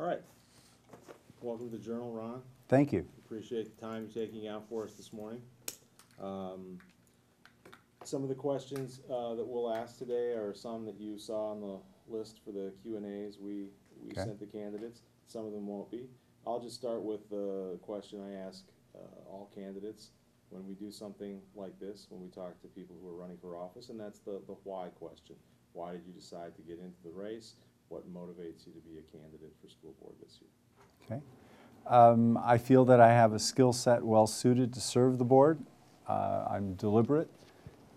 All right. Welcome to the Journal, Ron. Thank you. Appreciate the time you're taking out for us this morning. Some of the questions that we'll ask today are some that you saw on the list for the Q&As we Okay. sent the candidates. Some of them won't be. I'll just start with the question I ask all candidates when we do something like this, when we talk to people who are running for office, and that's the why question. Why did you decide to get into the race? What motivates you to be a candidate for school board this year? Okay. I feel that I have a skill set well suited to serve the board. I'm deliberate,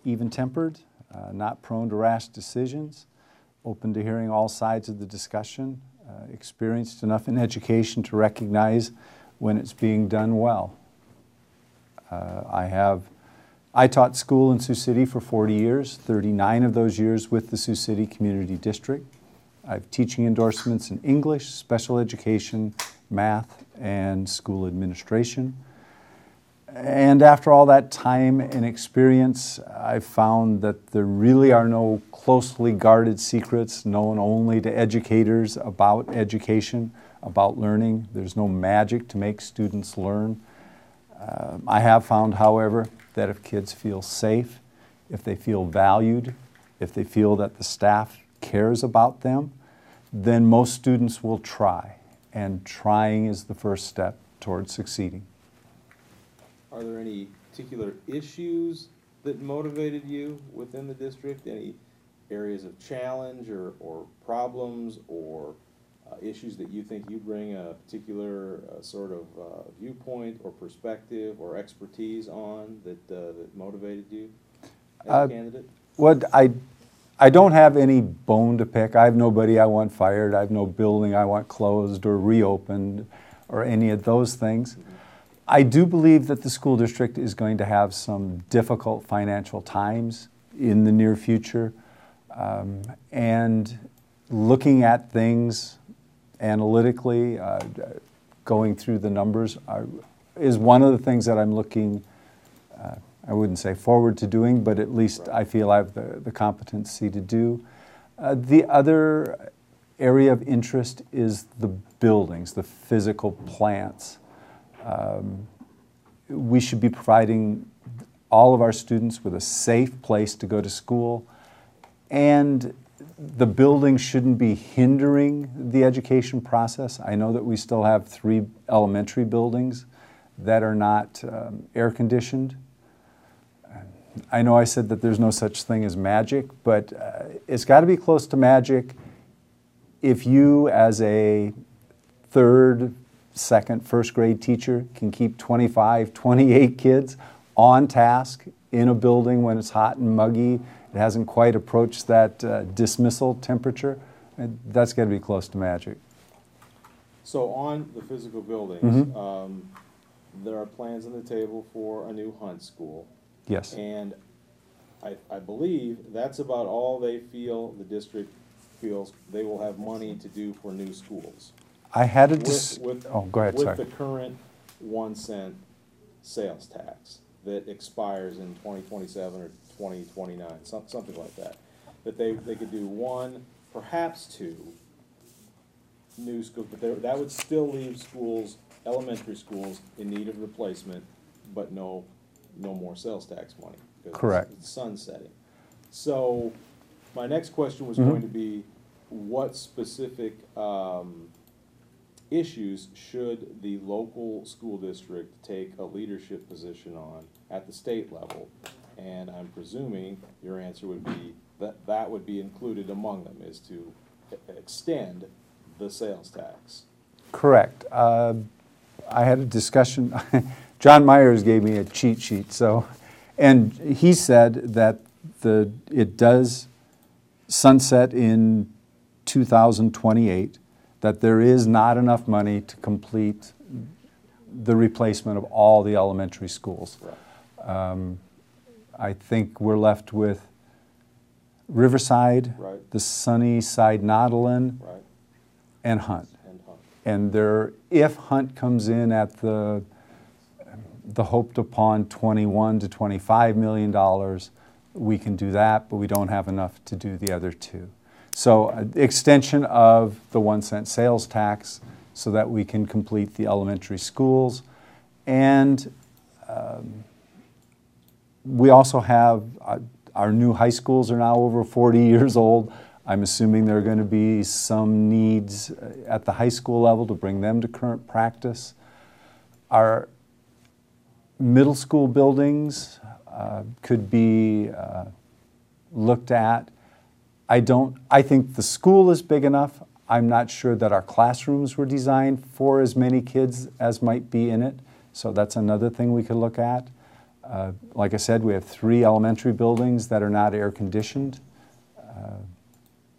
even-tempered, not prone to rash decisions, open to hearing all sides of the discussion, experienced enough in education to recognize when it's being done well. I taught school in Sioux City for 40 years, 39 of those years with the Sioux City Community District. I have teaching endorsements in English, special education, math, and school administration. And after all that time and experience, I've found that there really are no closely guarded secrets known only to educators about education, about learning. There's no magic to make students learn. I have found, however, that if kids feel safe, if they feel valued, if they feel that the staff cares about them, then most students will try. And trying is the first step towards succeeding. Are there any particular issues that motivated you within the district? Any areas of challenge or problems or issues that you think you bring a particular sort of viewpoint or perspective or expertise on that motivated you as a candidate? Well, I don't have any bone to pick. I have nobody I want fired. I have no building I want closed or reopened or any of those things. I do believe that the school district is going to have some difficult financial times in the near future. And looking at things analytically, going through the numbers is one of the things that I'm looking, I wouldn't say forward to doing, but at least I feel I have the competency to do. The other area of interest is the buildings, the physical plants. We should be providing all of our students with a safe place to go to school, and the building shouldn't be hindering the education process. I know that we still have 3 elementary buildings that are not air conditioned. I know I said that there's no such thing as magic, but it's got to be close to magic if you, as a 3rd, 2nd, 1st grade teacher, can keep 25, 28 kids on task in a building when it's hot and muggy. It hasn't quite approached that dismissal temperature. That's got to be close to magic. So on the physical buildings, there are plans on the table for a new Hunt school. Yes. And I believe that's about all they feel, the district feels they will have money to do for new schools. I had a go ahead, sorry. With the current 1 cent sales tax that expires in 2027 or 2029, something like that. That they could do 1, perhaps 2 new schools, but that would still leave schools, elementary schools, in need of replacement, but no more sales tax money. Correct. It's sunsetting. So my next question was going to be, what specific issues should the local school district take a leadership position on at the state level? And I'm presuming your answer would be that would be included among them, is to extend the sales tax. Correct. I had a discussion. John Myers gave me a cheat sheet, and he said that it does sunset in 2028, that there is not enough money to complete the replacement of all the elementary schools. Right. I think we're left with Riverside, right, the Sunnyside Nautilin, right, and Hunt. And if Hunt comes in at the hoped upon $21 to $25 million, we can do that, but we don't have enough to do the other 2. So extension of the 1 cent sales tax so that we can complete the elementary schools. And we also have, our new high schools are now over 40 years old. I'm assuming there are going to be some needs at the high school level to bring them to current practice. Our middle school buildings could be looked at. I think the school is big enough. I'm not sure that our classrooms were designed for as many kids as might be in it. So that's another thing we could look at. Like I said, we have 3 elementary buildings that are not air conditioned.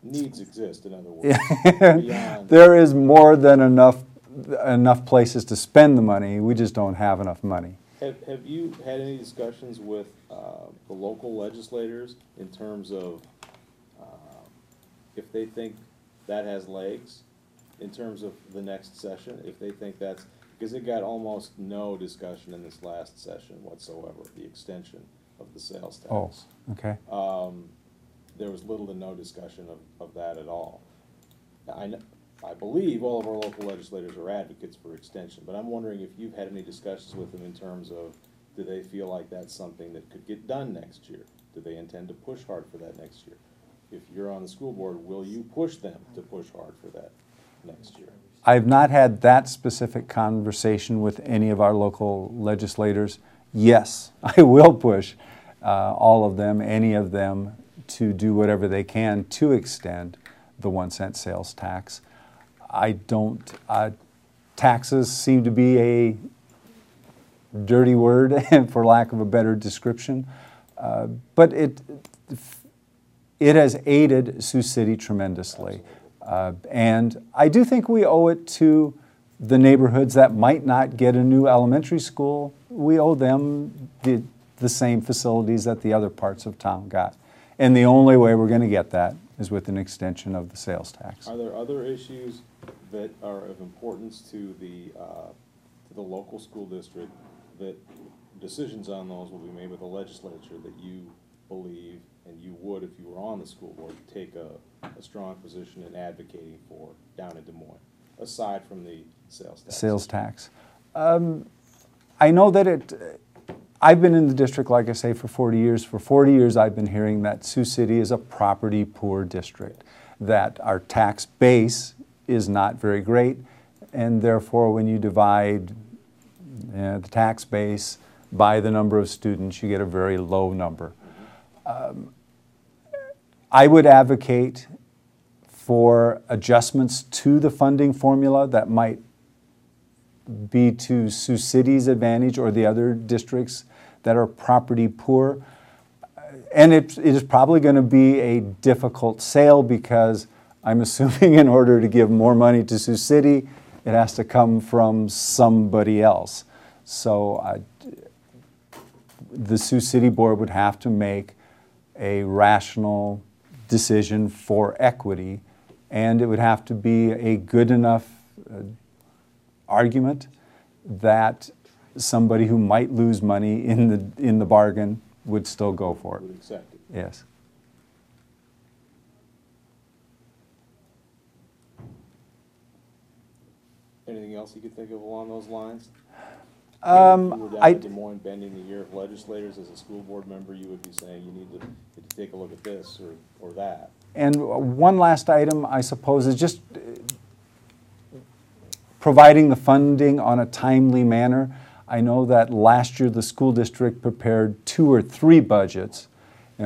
Needs exist, in other words. Beyond. There is more than enough places to spend the money. We just don't have enough money. Have you had any discussions with the local legislators in terms of if they think that has legs in terms of the next session? If they think that's, because it got almost no discussion in this last session whatsoever, the extension of the sales tax. Oh, okay. There was little to no discussion of that at all. I believe all of our local legislators are advocates for extension, but I'm wondering if you've had any discussions with them in terms of, do they feel like that's something that could get done next year? Do they intend to push hard for that next year? If you're on the school board, will you push them to push hard for that next year? I've not had that specific conversation with any of our local legislators. Yes, I will push all of them, any of them, to do whatever they can to extend the 1-cent sales tax. Taxes seem to be a dirty word, for lack of a better description, but it has aided Sioux City tremendously. And I do think we owe it to the neighborhoods that might not get a new elementary school. We owe them the same facilities that the other parts of town got. And the only way we're going to get that is with an extension of the sales tax. Are there other issues that are of importance to the local school district that decisions on those will be made with the legislature that you believe, and you would if you were on the school board, take a strong position in advocating for down in Des Moines, aside from the sales tax? Sales tax. I know that I've been in the district, like I say, for 40 years. For 40 years, I've been hearing that Sioux City is a property-poor district, that our tax base is not very great, and therefore when you divide the tax base by the number of students, you get a very low number. I would advocate for adjustments to the funding formula that might be to Sioux City's advantage or the other districts that are property poor. And it is probably going to be a difficult sale, because I'm assuming in order to give more money to Sioux City, it has to come from somebody else. So the Sioux City Board would have to make a rational decision for equity, and it would have to be a good enough argument that somebody who might lose money in the bargain would still go for it. Would accept it. Yes. Anything else you could think of along those lines? If you were down in Des Moines bending the ear of legislators as a school board member, you would be saying you need to take a look at this or that. And one last item, I suppose, is just providing the funding on a timely manner. I know that last year the school district prepared 2 or 3 budgets,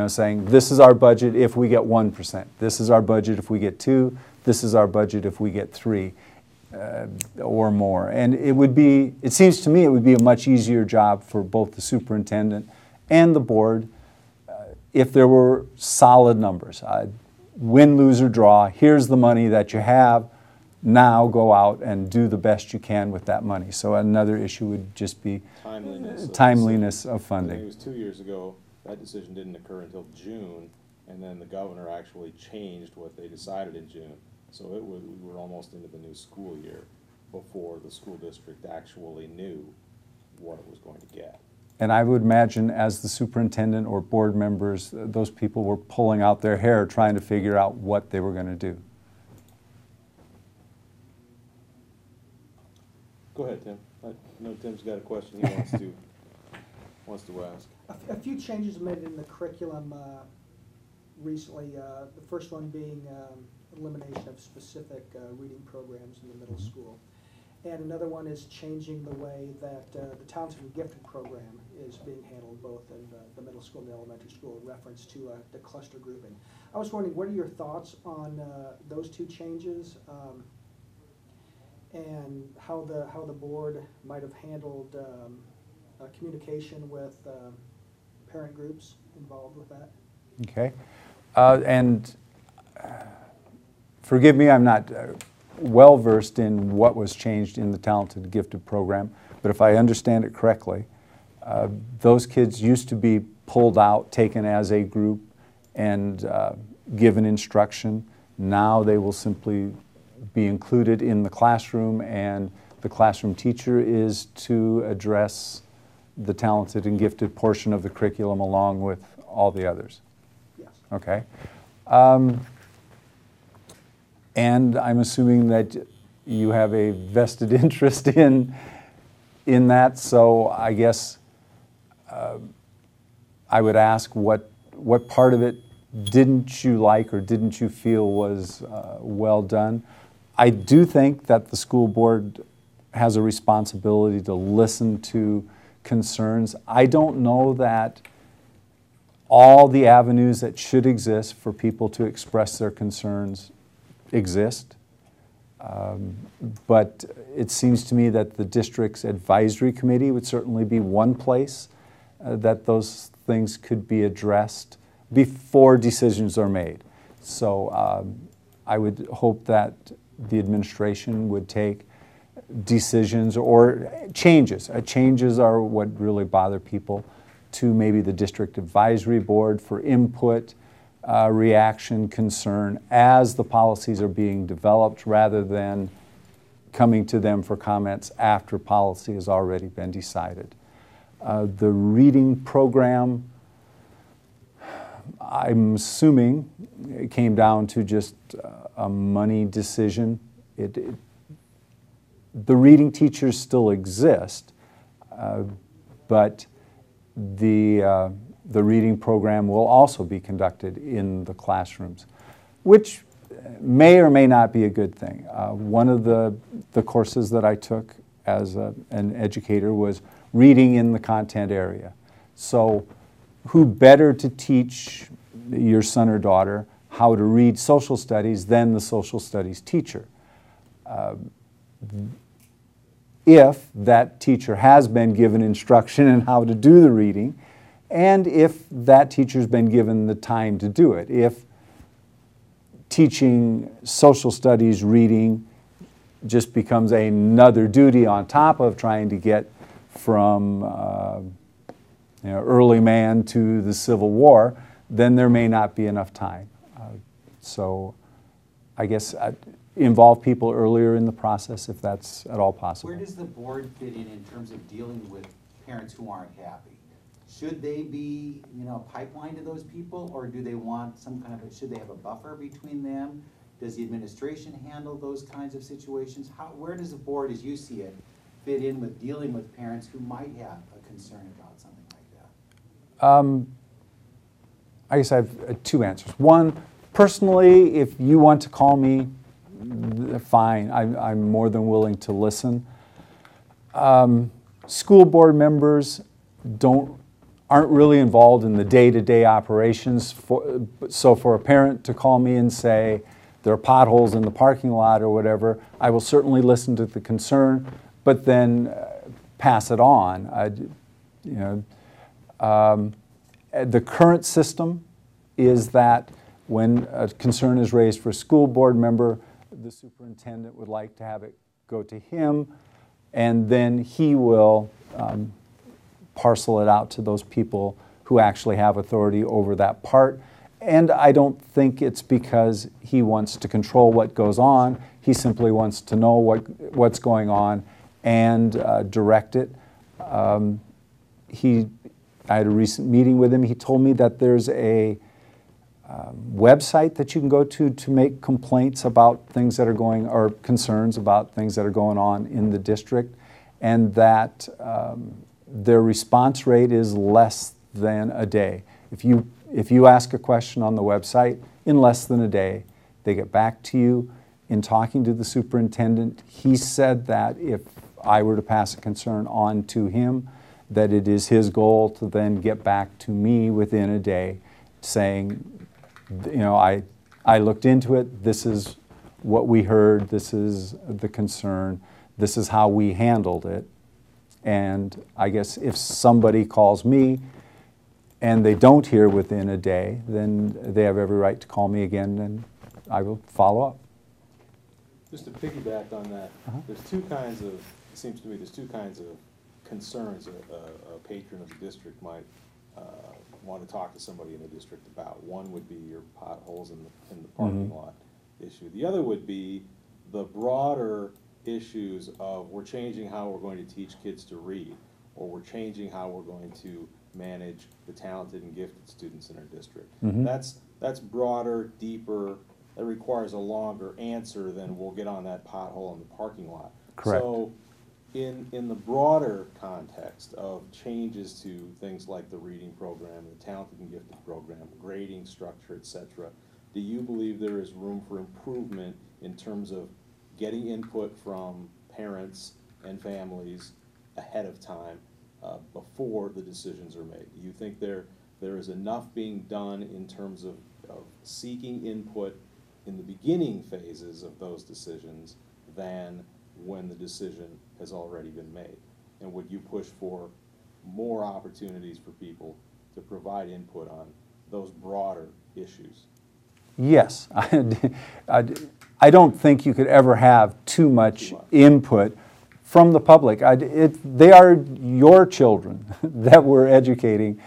saying this is our budget if we get 1%, this is our budget if we get 2%, this is our budget if we get 3%. Or more. And it seems to me it would be a much easier job for both the superintendent and the board if there were solid numbers. Win, lose, or draw, here's the money that you have, now go out and do the best you can with that money. So another issue would just be timeliness of funding. It was 2 years ago, that decision didn't occur until June, and then the governor actually changed what they decided in June. So we were almost into the new school year before the school district actually knew what it was going to get. And I would imagine as the superintendent or board members, those people were pulling out their hair trying to figure out what they were going to do. Go ahead, Tim. I know Tim's got a question he wants to ask. A few changes made in the curriculum recently. The first one being elimination of specific reading programs in the middle school. And another one is changing the way that the Talented and Gifted program is being handled both in the middle school and the elementary school in reference to the cluster grouping. I was wondering, what are your thoughts on those two changes and how the board might have handled communication with parent groups involved with that? Okay. And forgive me, I'm not well-versed in what was changed in the Talented and Gifted program, but if I understand it correctly, those kids used to be pulled out, taken as a group, and given instruction. Now they will simply be included in the classroom, and the classroom teacher is to address the Talented and Gifted portion of the curriculum along with all the others. Yes. Okay. And I'm assuming that you have a vested interest in that, so I guess I would ask what part of it didn't you like or didn't you feel was well done? I do think that the school board has a responsibility to listen to concerns. I don't know that all the avenues that should exist for people to express their concerns exist. But it seems to me that the district's advisory committee would certainly be one place that those things could be addressed before decisions are made. So I would hope that the administration would take decisions or changes. Changes are what really bother people, to maybe the district advisory board for input, reaction, concern as the policies are being developed, rather than coming to them for comments after policy has already been decided. The reading program, I'm assuming it came down to just a money decision. The reading teachers still exist, but the reading program will also be conducted in the classrooms, which may or may not be a good thing. One of the courses that I took as an educator was reading in the content area. So who better to teach your son or daughter how to read social studies than the social studies teacher? If that teacher has been given instruction in how to do the reading, and if that teacher's been given the time to do it. If teaching social studies reading just becomes another duty on top of trying to get from early man to the Civil War, then there may not be enough time. So I guess involve people earlier in the process if that's at all possible. Where does the board fit in terms of dealing with parents who aren't happy? Should they be, pipeline to those people, or do they want some kind of, should they have a buffer between them? Does the administration handle those kinds of situations? Where does the board, as you see it, fit in with dealing with parents who might have a concern about something like that? I guess I have two answers. One, personally, if you want to call me, fine. I'm more than willing to listen. School board members aren't really involved in the day-to-day operations. So for a parent to call me and say there are potholes in the parking lot or whatever, I will certainly listen to the concern, but then pass it on. The current system is that when a concern is raised for a school board member, the superintendent would like to have it go to him, and then he will parcel it out to those people who actually have authority over that part. And I don't think it's because he wants to control what goes on. He simply wants to know what's going on and direct it. I had a recent meeting with him. He told me that there's a website that you can go to make complaints about things that are going, or concerns about things that are going on in the district. and that their response rate is less than a day. If you ask a question on the website, in less than a day, they get back to you. In talking to the superintendent, he said that if I were to pass a concern on to him, that it is his goal to then get back to me within a day saying, you know, I looked into it, this is what we heard, this is the concern, this is how we handled it. And I guess if somebody calls me and they don't hear within a day, then they have every right to call me again and I will follow up. Just to piggyback on that, there's two kinds of, it seems to me there's two kinds of concerns a patron of the district might want to talk to somebody in the district about. One would be your potholes in the parking lot issue. The other would be the broader issues of we're changing how we're going to teach kids to read, or or we're changing how we're going to manage the talented and gifted students in our district. Mm-hmm. That's broader, deeper, that requires a longer answer than we'll get on that pothole in the parking lot. Correct. So in the broader context of changes to things like the reading program, the talented and gifted program, grading structure, etc., do you believe there is room for improvement in terms of getting input from parents and families ahead of time before the decisions are made? Do you think there is enough being done in terms of seeking input in the beginning phases of those decisions than when the decision has already been made? And would you push for more opportunities for people to provide input on those broader issues? Yes. I don't think you could ever have too much input from the public. They are your children that we're educating.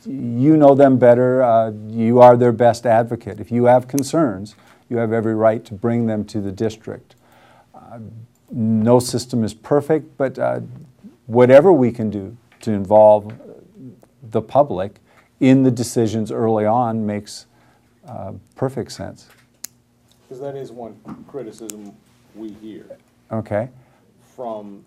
You know them better. You are their best advocate. If you have concerns, you have every right to bring them to the district. No system is perfect, but whatever we can do to involve the public in the decisions early on makes perfect sense. Because that is one criticism we hear. Okay. From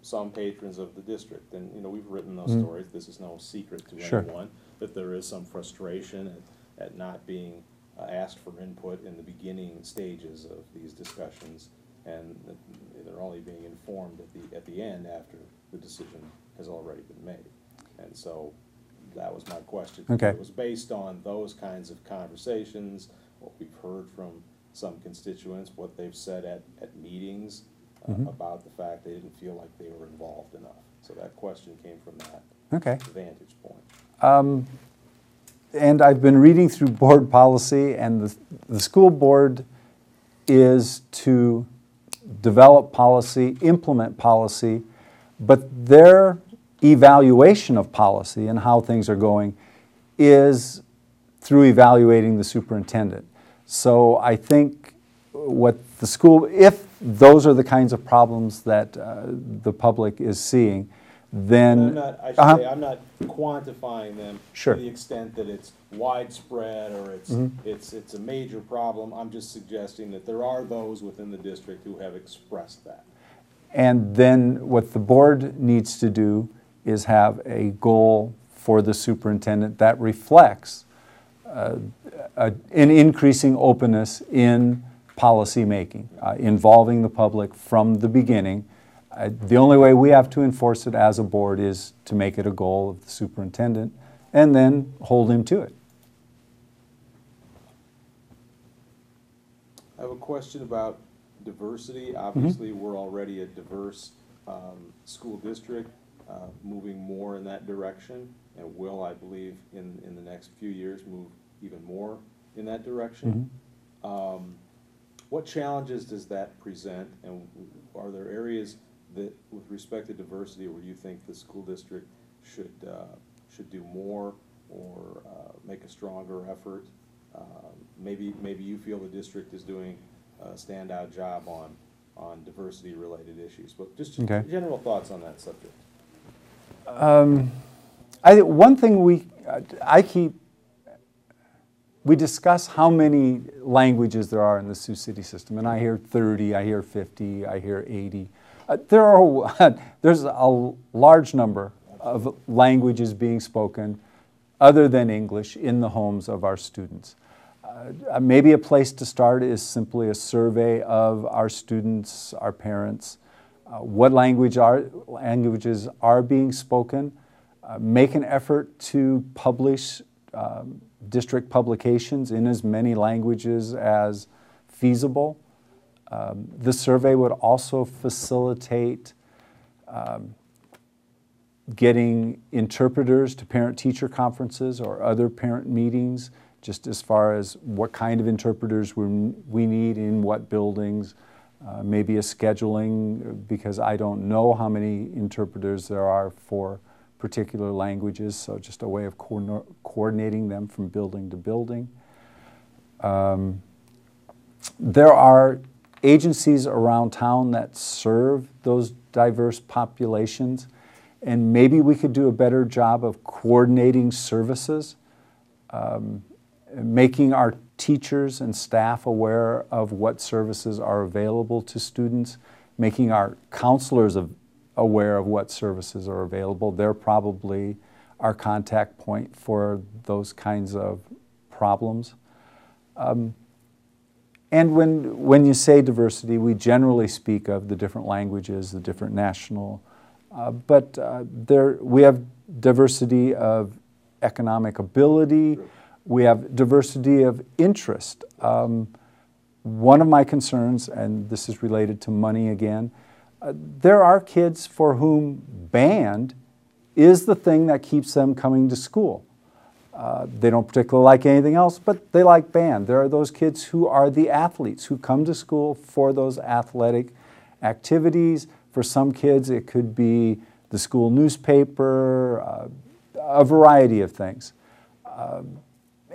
some patrons of the district, and we've written those stories. This is no secret to anyone that there is some frustration at not being asked for input in the beginning stages of these discussions, and that they're only being informed at the end after the decision has already been made. And so that was my question. Okay. It was based on those kinds of conversations, what we've heard from some constituents, what they've said at meetings about the fact they didn't feel like they were involved enough. So that question came from that vantage point. And I've been reading through board policy, and the school board is to develop policy, implement policy, but their evaluation of policy and how things are going is through evaluating the superintendent. So I think what the school, if those are the kinds of problems that the public is seeing, then I'm not quantifying them Sure. to the extent that it's widespread or it's a major problem. I'm just suggesting that there are those within the district who have expressed that. And then what the board needs to do is have a goal for the superintendent that reflects an increasing openness in policy making, involving the public from the beginning. The only way we have to enforce it as a board is to make it a goal of the superintendent and then hold him to it. I have a question about diversity. Obviously, we're already a diverse school district, moving more in that direction, and will, I believe, in the next few years, move even more in that direction. What challenges does that present, and are there areas that, with respect to diversity, where you think the school district should do more or make a stronger effort? Maybe you feel the district is doing a standout job on diversity-related issues, but just general thoughts on that subject. I think one thing I keep we discuss how many languages there are in the Sioux City system, and I hear 30, I hear 50, I hear 80. There's a large number of languages being spoken other than English in the homes of our students. Maybe a place to start is simply a survey of our students, our parents, what languages are being spoken. Make an effort to publish district publications in as many languages as feasible. The survey would also facilitate getting interpreters to parent-teacher conferences or other parent meetings, just as far as what kind of interpreters we need in what buildings, maybe a scheduling, because I don't know how many interpreters there are for particular languages, so just a way of coordinating them from building to building. There are agencies around town that serve those diverse populations, and maybe we could do a better job of coordinating services, making our teachers and staff aware of what services are available to students, making our counselors aware of what services are available. They're probably our contact point for those kinds of problems. And when you say diversity, we generally speak of the different languages, the different national, but we have diversity of economic ability, we have diversity of interest. One of my concerns, and this is related to money again, there are kids for whom band is the thing that keeps them coming to school. They don't particularly like anything else, but they like band. There are those kids who are the athletes who come to school for those athletic activities. For some kids, it could be the school newspaper, a variety of things.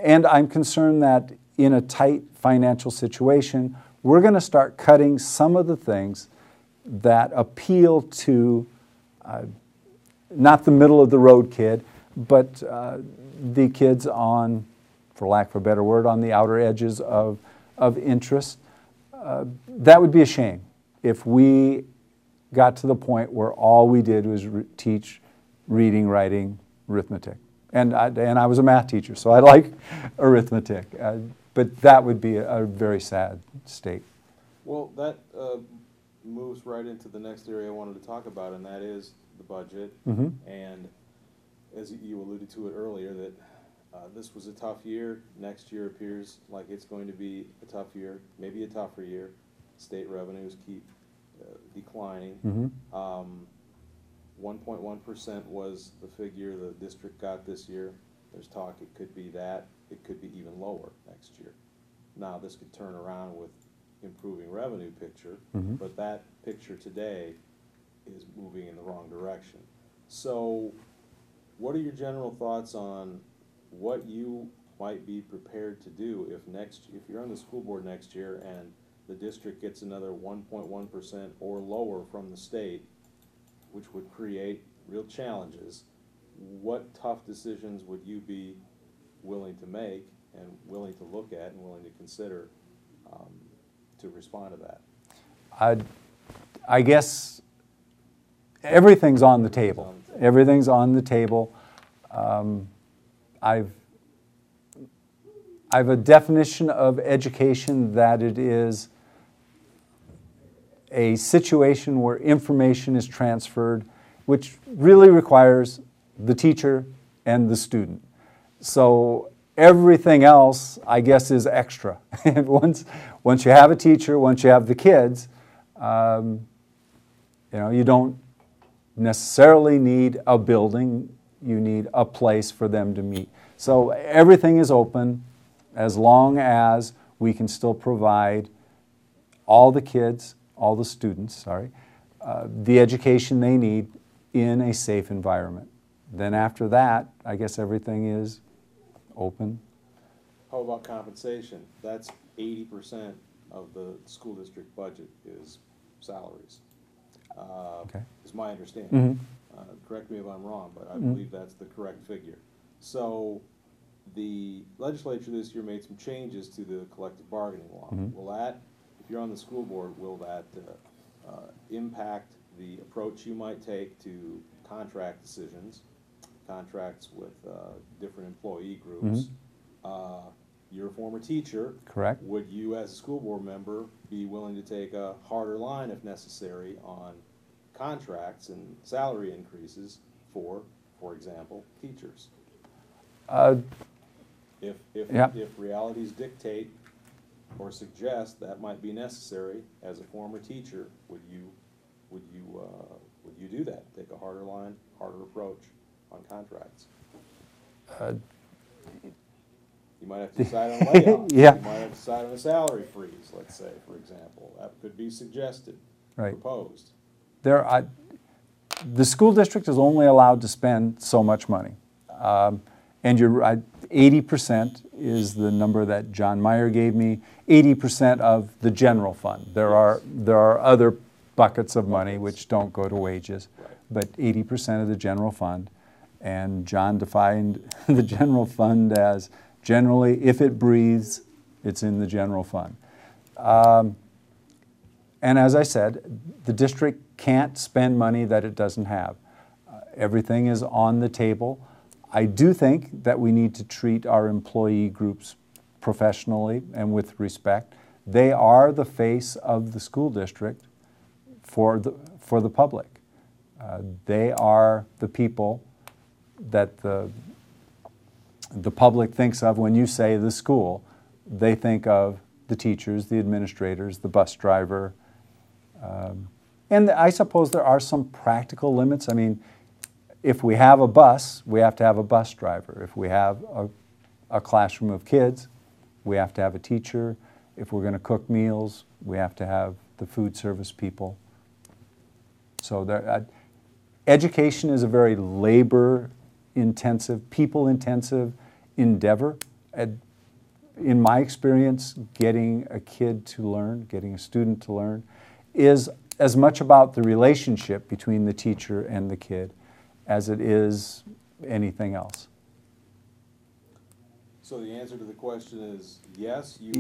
And I'm concerned that in a tight financial situation, we're going to start cutting some of the things that appeal to not the middle of the road kid, but the kids on, for lack of a better word, on the outer edges of interest. That would be a shame if we got to the point where all we did was teach reading, writing, arithmetic. And I was a math teacher, so I like arithmetic. But that would be a very sad state. Well, that moves right into the next area I wanted to talk about, and that is the budget. Mm-hmm. And as you alluded to it earlier, that this was a tough year. Next year appears like it's going to be a tough year, maybe a tougher year. State revenues keep declining. Mm-hmm. 1.1% was the figure the district got this year. There's talk it could be that. It could be even lower next year. Now, this could turn around with improving revenue picture, Mm-hmm. but that picture today is moving in the wrong direction. So what are your general thoughts on what you might be prepared to do if you're on the school board next year and the district gets another 1.1% or lower from the state, which would create real challenges? What tough decisions would you be willing to make and willing to look at and willing to consider to respond to that? I guess everything's on the table. Everything's on the table. I've a definition of education that it is a situation where information is transferred, which really requires the teacher and the student. So everything else, I guess, is extra. And once you have a teacher, once you have the kids, you don't necessarily need a building. You need a place for them to meet. So everything is open as long as we can still provide all the kids, all the students, the education they need in a safe environment. Then after that, I guess everything is open. How about compensation? That's 80% of the school district budget is salaries. Okay. Is my understanding. Mm-hmm. Correct me if I'm wrong, but I Mm-hmm. believe that's the correct figure. So the legislature this year made some changes to the collective bargaining law. Will that, if you're on the school board, will that impact the approach you might take to contract decisions, contracts with different employee groups? You're a former teacher. Correct. Would you, as a school board member, be willing to take a harder line if necessary on contracts and salary increases for example, teachers? If realities dictate or suggest that might be necessary, as a former teacher, would you do that? Take a harder line, harder approach on contracts? You might have to decide on layoffs. Yeah. You might have to decide on a salary freeze, let's say, for example. That could be suggested, proposed. The school district is only allowed to spend so much money. And you're right, 80% is the number that John Meyer gave me, 80% of the general fund. There are other buckets of money which don't go to wages, but 80% of the general fund. And John defined the general fund as generally, if it breathes, it's in the general fund. And as I said, the district can't spend money that it doesn't have. Everything is on the table. I do think that we need to treat our employee groups professionally and with respect. They are the face of the school district for the public. They are the people that the public thinks of when you say the school. They think of the teachers, the administrators, the bus driver. And I suppose there are some practical limits. I mean, if we have a bus, we have to have a bus driver. If we have a classroom of kids, we have to have a teacher. If we're going to cook meals, we have to have the food service people. So education is a very labor-intensive, people-intensive endeavor. In my experience, getting a kid to learn, getting a student to learn, is as much about the relationship between the teacher and the kid as it is anything else. So the answer to the question is yes, you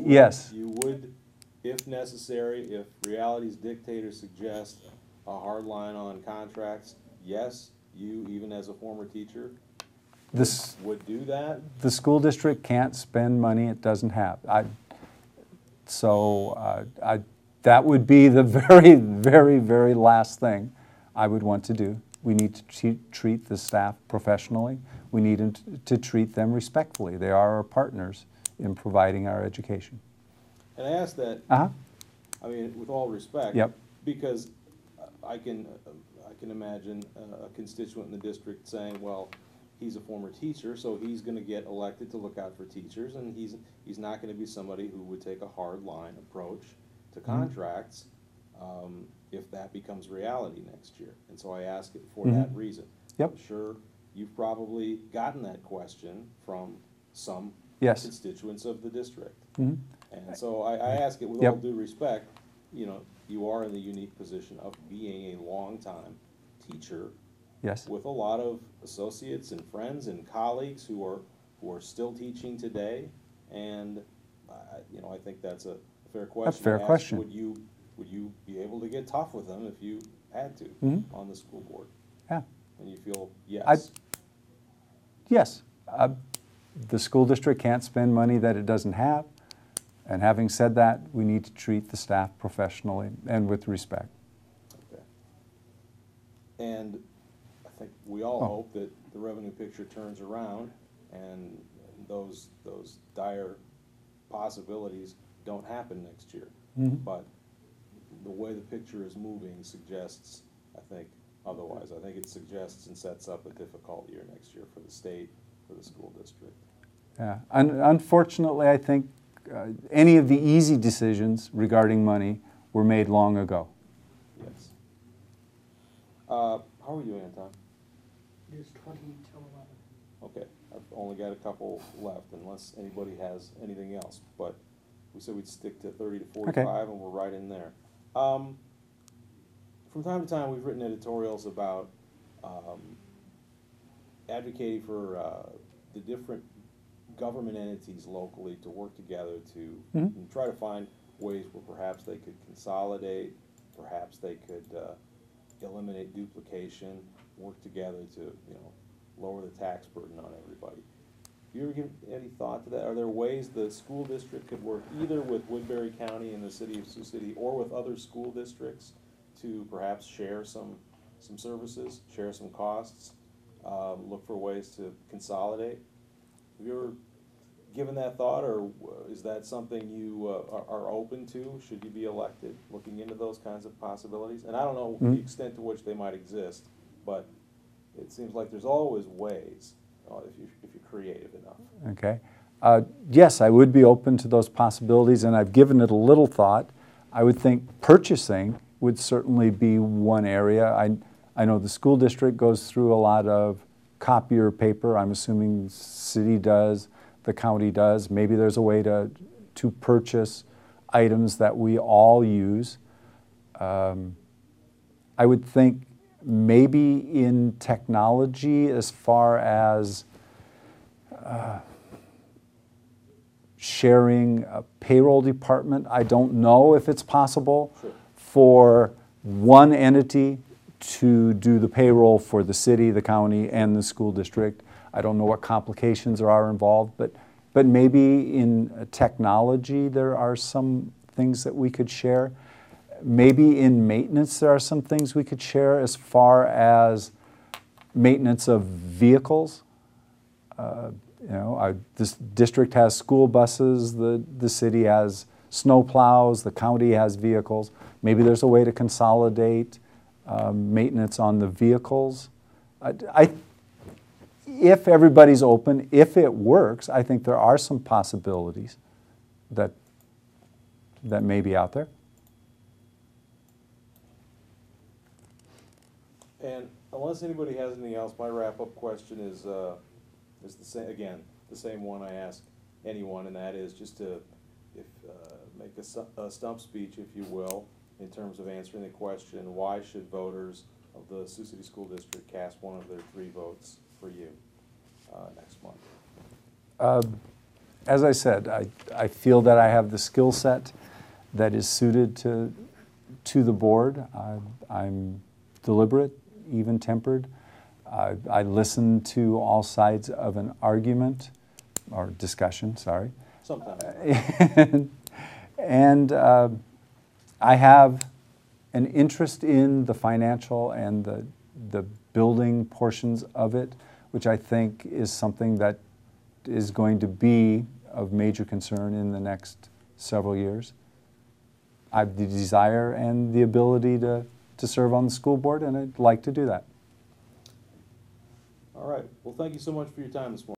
would, if necessary, if realities dictate or suggest a hard line on contracts, yes, you, even as a former teacher, would do that? The school district can't spend money it doesn't have. That would be the very, very, very last thing I would want to do. We need to treat the staff professionally. We need to treat them respectfully. They are our partners in providing our education. And I ask that, I mean, with all respect, because I can imagine a constituent in the district saying, well, he's a former teacher, so he's going to get elected to look out for teachers, and he's not going to be somebody who would take a hard line approach to contracts if that becomes reality next year. And so I ask it for that reason. I'm sure you've probably gotten that question from some constituents of the district. And so I ask it with all due respect. You know, you are in the unique position of being a long-time teacher with a lot of associates and friends and colleagues who are still teaching today. And I think that's a fair question. That's a fair question. Would you be able to get tough with them if you had to on the school board? Yeah. And you feel yes? Yes. The school district can't spend money that it doesn't have. And having said that, we need to treat the staff professionally and with respect. Okay. And I think we all hope that the revenue picture turns around and those dire possibilities don't happen next year. But the way the picture is moving suggests, I think, otherwise. I think it suggests and sets up a difficult year next year for the state, for the school district. Yeah. Unfortunately, I think any of the easy decisions regarding money were made long ago. Yes. How are we doing on time? It is 20 till 11. Okay. I've only got a couple left unless anybody has anything else. But we said we'd stick to 30 to 45, and we're right in there. From time to time, we've written editorials about advocating for the different government entities locally to work together to Mhm. try to find ways where perhaps they could consolidate, perhaps they could eliminate duplication, work together to, you know, lower the tax burden on everybody. Have you ever given any thought to that? Are there ways the school district could work either with Woodbury County and the city of Sioux City or with other school districts to perhaps share some services, share some costs, look for ways to consolidate? Have you ever given that thought, or is that something you are open to, should you be elected, looking into those kinds of possibilities? And I don't know the extent to which they might exist, but it seems like there's always ways if you're creative enough. Okay. Yes, I would be open to those possibilities, and I've given it a little thought. I would think purchasing would certainly be one area. I know the school district goes through a lot of copier paper. I'm assuming the city does, the county does. Maybe there's a way to purchase items that we all use. I would think maybe in technology, as far as sharing a payroll department. I don't know if it's possible for one entity to do the payroll for the city, the county, and the school district. I don't know what complications there are involved, but maybe in technology there are some things that we could share. Maybe in maintenance there are some things we could share as far as maintenance of vehicles. You know, this district has school buses, the city has snow plows, the county has vehicles. Maybe there's a way to consolidate maintenance on the vehicles. If everybody's open, if it works, I think there are some possibilities that may be out there. And unless anybody has anything else, my wrap-up question is the same one I ask anyone, and that is just to make a stump speech, if you will, in terms of answering the question, why should voters of the Sioux City School District cast one of their 3 votes for you next month? As I said, I feel that I have the skill set that is suited to the board. I'm deliberate, even-tempered. I listen to all sides of an argument, or discussion, sorry. Sometimes. And I have an interest in the financial and the building portions of it, which I think is something that is going to be of major concern in the next several years. I have the desire and the ability to serve on the school board, and I'd like to do that. All right. Well, thank you so much for your time this morning.